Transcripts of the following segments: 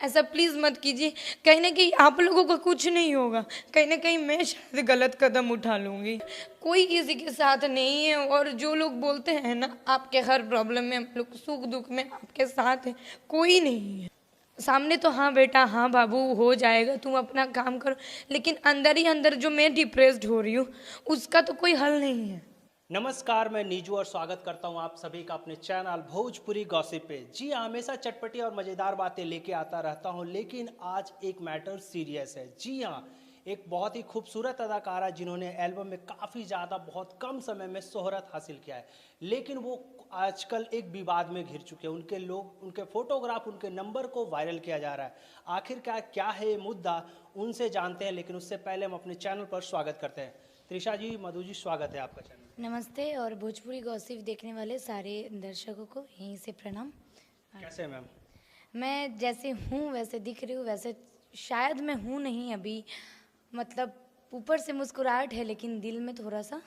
ऐसा प्लीज़ मत कीजिए। कहीं ना कहीं आप लोगों का कुछ नहीं होगा, कहीं ना कहीं मैं शायद गलत कदम उठा लूँगी। कोई किसी के साथ नहीं है, और जो लोग बोलते हैं ना आपके हर प्रॉब्लम में हम लोग सुख दुख में आपके साथ है, कोई नहीं है सामने। तो हाँ बेटा, हाँ बाबू, हो जाएगा, तुम अपना काम करो, लेकिन अंदर ही अंदर जो मैं डिप्रेस्ड हो रही हूँ उसका तो कोई हल नहीं है। नमस्कार, मैं नीजू और स्वागत करता हूं आप सभी का अपने चैनल भोजपुरी गॉसिप पे। जी हाँ, हमेशा चटपटी और मज़ेदार बातें लेके आता रहता हूं, लेकिन आज एक मैटर सीरियस है। जी हाँ, एक बहुत ही खूबसूरत अदाकारा जिन्होंने एल्बम में काफ़ी ज़्यादा बहुत कम समय में शोहरत हासिल किया है, लेकिन वो आजकल एक विवाद में घिर चुके हैं। उनके फोटोग्राफ, उनके नंबर को वायरल किया जा रहा है। आखिर क्या है ये मुद्दा, उनसे जानते हैं, लेकिन उससे पहले हम अपने चैनल पर स्वागत करते हैं। त्रिशा जी, मधु जी, स्वागत है आपका चैनल। नमस्ते, और भोजपुरी गॉसिप देखने वाले सारे दर्शकों को यहीं से प्रणाम। कैसे हैं मैम? मैं जैसे हूँ वैसे दिख रही हूँ, वैसे शायद मैं हूँ नहीं अभी। मतलब ऊपर से मुस्कुराहट है, लेकिन दिल में थोड़ा सा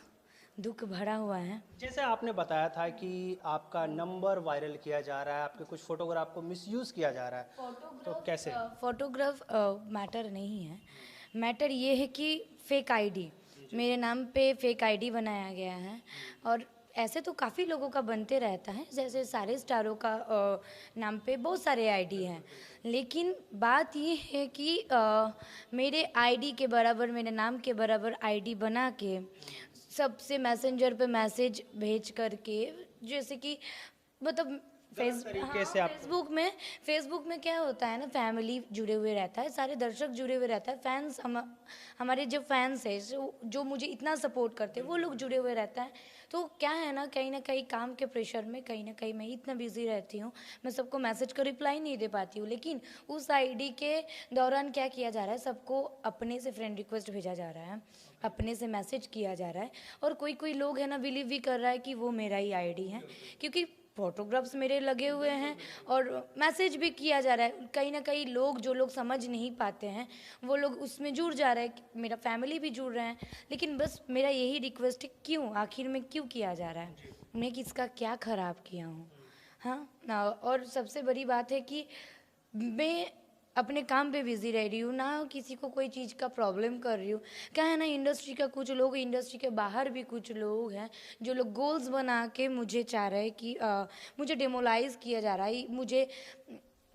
दुख भरा हुआ है। जैसे आपने बताया था कि आपका नंबर वायरल किया जा रहा है, आपके कुछ फोटोग्राफ को मिसयूज किया जा रहा है, तो कैसे? फोटोग्राफ मैटर नहीं है। मैटर ये है कि फेक आईडी, मेरे नाम पे फेक आईडी बनाया गया है। और ऐसे तो काफ़ी लोगों का बनते रहता है, जैसे सारे स्टारों का नाम पे बहुत सारे आईडी हैं। लेकिन बात ये है कि मेरे आईडी के बराबर, मेरे नाम के बराबर आईडी बना के सबसे मैसेंजर पे मैसेज भेज करके, जैसे कि मतलब तरीके से आप फेसबुक में क्या होता है ना, फैमिली जुड़े हुए रहता है, सारे दर्शक जुड़े हुए रहता है, फैंस हमारे जो फैंस है, जो मुझे इतना सपोर्ट करते हैं, वो लोग जुड़े हुए रहता है। तो क्या है ना कहीं काम के प्रेशर में कहीं ना कहीं मैं इतना बिजी रहती हूँ, मैं सबको मैसेज का रिप्लाई नहीं दे पाती हूँ। लेकिन उस आईडी के दौरान क्या किया जा रहा है, सबको अपने से फ्रेंड रिक्वेस्ट भेजा जा रहा है, अपने से मैसेज किया जा रहा है। और कोई कोई लोग है ना बिलीव भी कर रहा है कि वो मेरा ही आईडी है, क्योंकि फोटोग्राफ्स मेरे लगे हुए हैं और मैसेज भी किया जा रहा है। कहीं ना कहीं लोग, जो लोग समझ नहीं पाते हैं, वो लोग उसमें जुड़ जा रहे हैं, मेरा फैमिली भी जुड़ रहे हैं। लेकिन बस मेरा यही रिक्वेस्ट है, क्यों, आखिर में क्यों किया जा रहा है? मैं किसका क्या खराब किया हूँ? हाँ, और सबसे बड़ी बात है कि मैं अपने काम पे बिजी रह रही हूँ, ना किसी को कोई चीज़ का प्रॉब्लम कर रही हूँ। क्या है ना, इंडस्ट्री का कुछ लोग, इंडस्ट्री के बाहर भी कुछ लोग हैं, जो लोग गोल्स बना के मुझे चाह रहे हैं कि मुझे डेमोलाइज किया जा रहा है, मुझे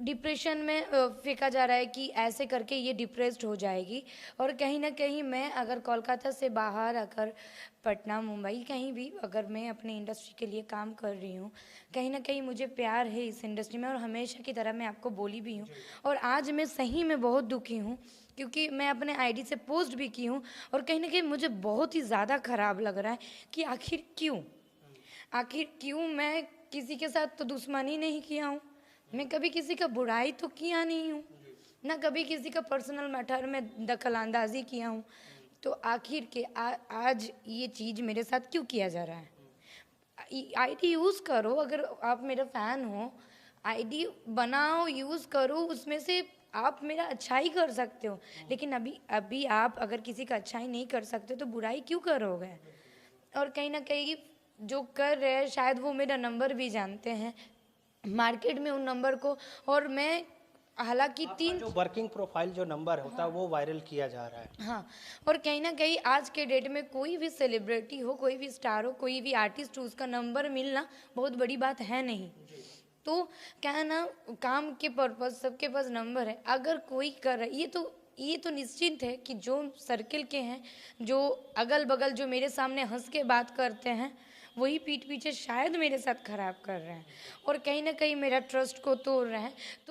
डिप्रेशन में फेंका जा रहा है कि ऐसे करके ये डिप्रेस्ड हो जाएगी। और कहीं ना कहीं मैं अगर कोलकाता से बाहर, अगर पटना, मुंबई, कहीं भी अगर मैं अपने इंडस्ट्री के लिए काम कर रही हूँ, कहीं ना कहीं मुझे प्यार है इस इंडस्ट्री में, और हमेशा की तरह मैं आपको बोली भी हूँ। और आज मैं सही में बहुत दुखी हूँ, क्योंकि मैं अपने आईडी से पोस्ट भी की हूँ, और कहीं ना कहीं मुझे बहुत ही ज़्यादा ख़राब लग रहा है कि आखिर क्यों मैं किसी के साथ तो दुश्मनी नहीं किया हूँ, मैं कभी किसी का बुराई तो किया नहीं हूँ, ना कभी किसी का पर्सनल मैटर में दखल अंदाजी किया हूँ। तो आखिर के आज ये चीज़ मेरे साथ क्यों किया जा रहा है? आईडी यूज़ करो, अगर आप मेरा फ़ैन हो, आईडी बनाओ, यूज़ करो, उसमें से आप मेरा अच्छाई कर सकते हो। लेकिन अभी अभी आप अगर किसी का अच्छाई नहीं कर सकते तो बुराई क्यों करोगे? और कहीं ना कहीं जो कर रहे हैं, शायद वो मेरा नंबर भी जानते हैं मार्केट में उन नंबर को। और मैं हालांकि आपका जो वर्किंग प्रोफाइल जो नंबर होता है वो वायरल किया जा रहा है। हाँ, और कहीं ना कहीं आज के डेट में कोई भी सेलिब्रिटी हो, कोई भी स्टार हो, कोई भी आर्टिस्ट हो, उसका नंबर मिलना बहुत बड़ी बात है नहीं। तो क्या है ना, काम के पर्पज सबके पास नंबर है। अगर कोई कर रहा है, ये तो निश्चित है कि जो सर्किल के हैं, जो अगल बगल, जो मेरे सामने हंस के बात करते हैं, वही पीठ पीछे शायद मेरे साथ खराब कर रहे हैं, और कहीं ना कहीं मेरा ट्रस्ट को तोड़ रहे हैं। तो